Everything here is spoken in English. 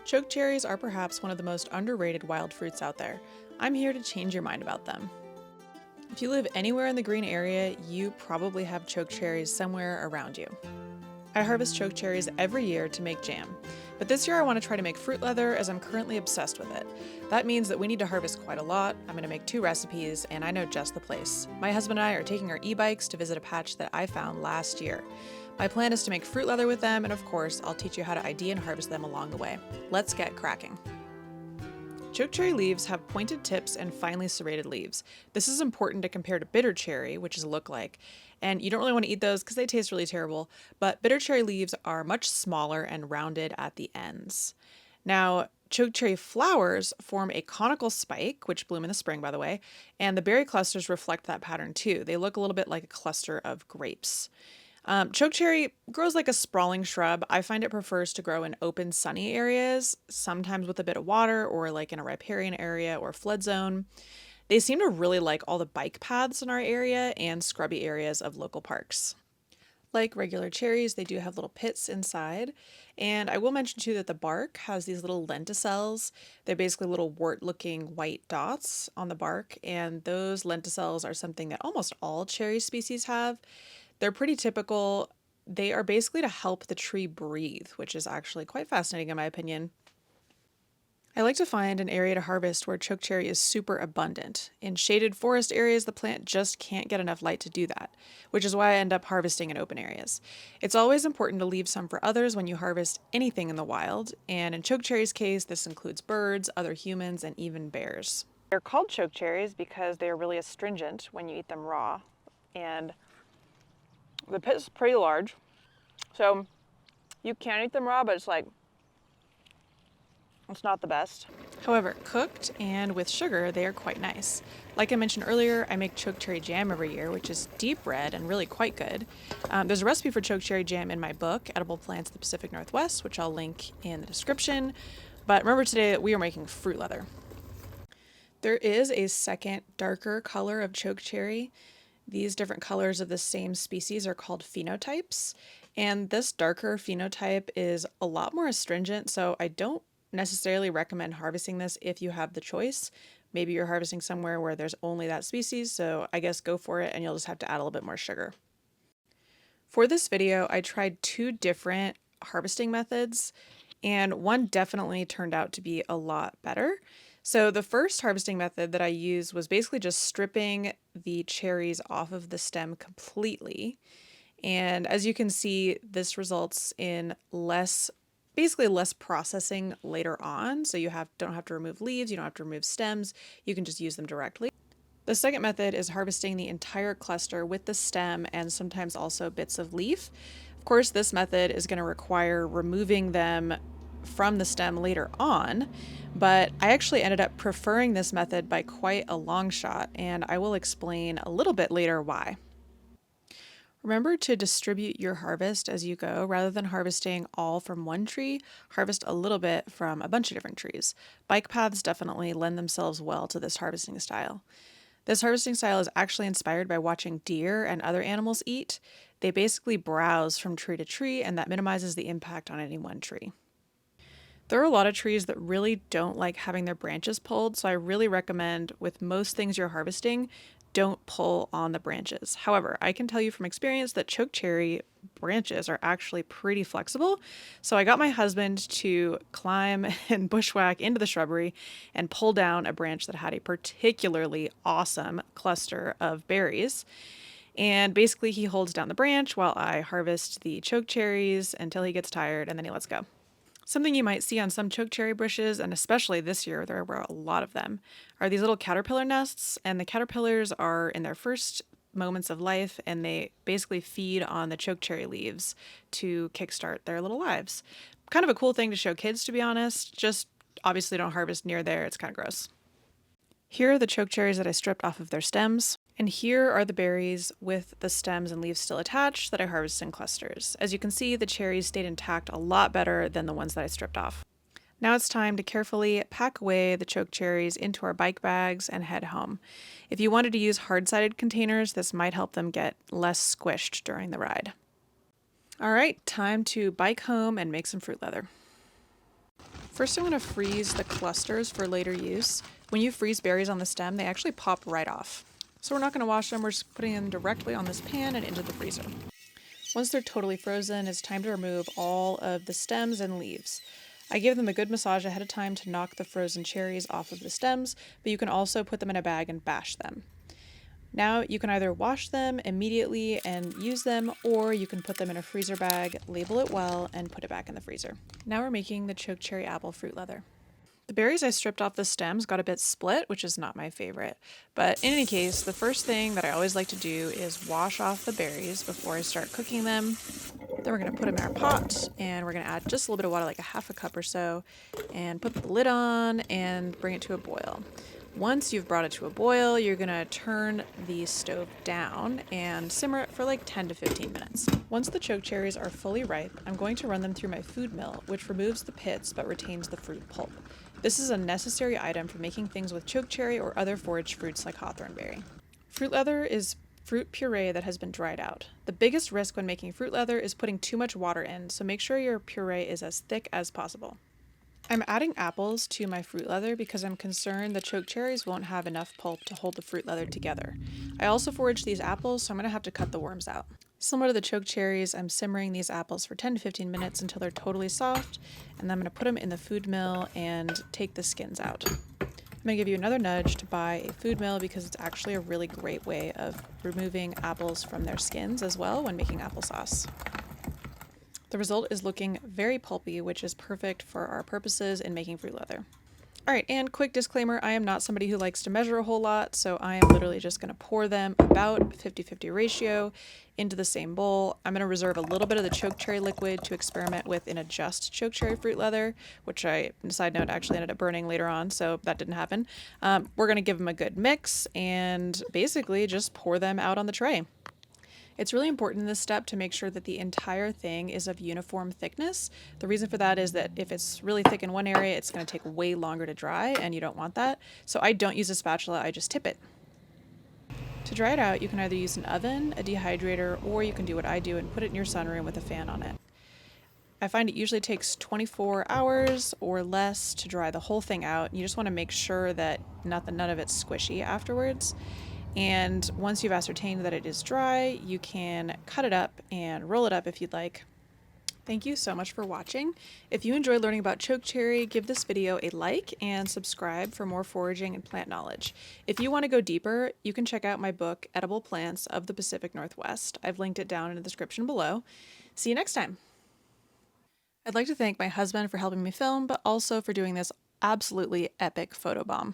Chokecherries are perhaps one of the most underrated wild fruits out there. I'm here to change your mind about them. If you live anywhere in the green area, you probably have chokecherries somewhere around you. I harvest chokecherries every year to make jam, but this year I want to try to make fruit leather as I'm currently obsessed with it. That means that we need to harvest quite a lot. I'm going to make 2 recipes, and I know just the place. My husband and I are taking our e-bikes to visit a patch that I found last year. My plan is to make fruit leather with them, and of course, I'll teach you how to ID and harvest them along the way. Let's get cracking. Chokecherry leaves have pointed tips and finely serrated leaves. This is important to compare to bitter cherry, which is a look-like, and you don't really want to eat those because they taste really terrible, but bitter cherry leaves are much smaller and rounded at the ends. Now, chokecherry flowers form a conical spike, which bloom in the spring, by the way, and the berry clusters reflect that pattern too. They look a little bit like a cluster of grapes. Chokecherry grows like a sprawling shrub. I find it prefers to grow in open, sunny areas, sometimes with a bit of water or like in a riparian area or flood zone. They seem to really like all the bike paths in our area and scrubby areas of local parks. Like regular cherries, they do have little pits inside. And I will mention too that the bark has these little lenticels. They're basically little wart-looking white dots on the bark, and those lenticels are something that almost all cherry species have. They're pretty typical. They are basically to help the tree breathe, which is actually quite fascinating in my opinion. I like to find an area to harvest where chokecherry is super abundant. In shaded forest areas, the plant just can't get enough light to do that, which is why I end up harvesting in open areas. It's always important to leave some for others when you harvest anything in the wild, and in chokecherry's case, this includes birds, other humans, and even bears. They're called chokecherries because they are really astringent when you eat them raw, and the pit is pretty large, so you can eat them raw, but it's not the best. However, cooked and with sugar, they are quite nice. Like I mentioned earlier, I make chokecherry jam every year, which is deep red and really quite good. There's a recipe for chokecherry jam in my book, Edible Plants of the Pacific Northwest, which I'll link in the description. But remember today that we are making fruit leather. There is a second, darker color of chokecherry. These different colors of the same species are called phenotypes, and this darker phenotype is a lot more astringent, so I don't necessarily recommend harvesting this if you have the choice. Maybe you're harvesting somewhere where there's only that species, so I guess go for it and you'll just have to add a little bit more sugar. For this video, I tried 2 different harvesting methods, and one definitely turned out to be a lot better. So the first harvesting method that I used was basically just stripping the cherries off of the stem completely. And as you can see, this results in basically less processing later on. So you don't have to remove leaves, you don't have to remove stems, you can just use them directly. The second method is harvesting the entire cluster with the stem and sometimes also bits of leaf. Of course, this method is going to require removing them from the stem later on, but I actually ended up preferring this method by quite a long shot, and I will explain a little bit later why. Remember to distribute your harvest as you go. Rather than harvesting all from one tree, harvest a little bit from a bunch of different trees. Bike paths definitely lend themselves well to this harvesting style. This harvesting style is actually inspired by watching deer and other animals eat. They basically browse from tree to tree, and that minimizes the impact on any one tree. There are a lot of trees that really don't like having their branches pulled, so I really recommend with most things you're harvesting, don't pull on the branches. However, I can tell you from experience that chokecherry branches are actually pretty flexible. So I got my husband to climb and bushwhack into the shrubbery and pull down a branch that had a particularly awesome cluster of berries. And basically he holds down the branch while I harvest the chokecherries until he gets tired, and then he lets go. Something you might see on some chokecherry bushes, and especially this year, there were a lot of them, are these little caterpillar nests, and the caterpillars are in their first moments of life, and they basically feed on the chokecherry leaves to kickstart their little lives. Kind of a cool thing to show kids, to be honest. Just obviously don't harvest near there, it's kind of gross. Here are the chokecherries that I stripped off of their stems. And here are the berries with the stems and leaves still attached that I harvested in clusters. As you can see, the cherries stayed intact a lot better than the ones that I stripped off. Now it's time to carefully pack away the chokecherries into our bike bags and head home. If you wanted to use hard-sided containers, this might help them get less squished during the ride. All right, time to bike home and make some fruit leather. First, I'm going to freeze the clusters for later use. When you freeze berries on the stem, they actually pop right off. So we're not going to wash them, we're just putting them directly on this pan and into the freezer. Once they're totally frozen, it's time to remove all of the stems and leaves. I give them a good massage ahead of time to knock the frozen cherries off of the stems, but you can also put them in a bag and bash them. Now you can either wash them immediately and use them, or you can put them in a freezer bag, label it well, and put it back in the freezer. Now we're making the chokecherry apple fruit leather. The berries I stripped off the stems got a bit split, which is not my favorite. But in any case, the first thing that I always like to do is wash off the berries before I start cooking them. Then we're going to put them in our pot, and we're going to add just a little bit of water, like a half a cup or so, and put the lid on and bring it to a boil. Once you've brought it to a boil, you're going to turn the stove down and simmer it for like 10 to 15 minutes. Once the chokecherries are fully ripe, I'm going to run them through my food mill, which removes the pits but retains the fruit pulp. This is a necessary item for making things with chokecherry or other foraged fruits like hawthornberry. Fruit leather is fruit puree that has been dried out. The biggest risk when making fruit leather is putting too much water in, so make sure your puree is as thick as possible. I'm adding apples to my fruit leather because I'm concerned the chokecherries won't have enough pulp to hold the fruit leather together. I also foraged these apples, so I'm going to have to cut the worms out. Similar to the chokecherries, I'm simmering these apples for 10 to 15 minutes until they're totally soft, and then I'm going to put them in the food mill and take the skins out. I'm going to give you another nudge to buy a food mill because it's actually a really great way of removing apples from their skins as well when making applesauce. The result is looking very pulpy, which is perfect for our purposes in making fruit leather. All right, and quick disclaimer, I am not somebody who likes to measure a whole lot, so I am literally just going to pour them about 50-50 ratio into the same bowl. I'm going to reserve a little bit of the chokecherry liquid to experiment with in a just chokecherry fruit leather, which I, side note, actually ended up burning later on, so that didn't happen. We're going to give them a good mix and basically just pour them out on the tray. It's really important in this step to make sure that the entire thing is of uniform thickness. The reason for that is that if it's really thick in one area, it's going to take way longer to dry, and you don't want that. So I don't use a spatula, I just tip it. To dry it out, you can either use an oven, a dehydrator, or you can do what I do and put it in your sunroom with a fan on it. I find it usually takes 24 hours or less to dry the whole thing out. You just want to make sure that none of it's squishy afterwards. And once you've ascertained that it is dry, you can cut it up and roll it up if you'd like. Thank you so much for watching. If you enjoyed learning about chokecherry, give this video a like and subscribe for more foraging and plant knowledge. If you want to go deeper, you can check out my book, Edible Plants of the Pacific Northwest. I've linked it down in the description below. See you next time. I'd like to thank my husband for helping me film, but also for doing this absolutely epic photobomb.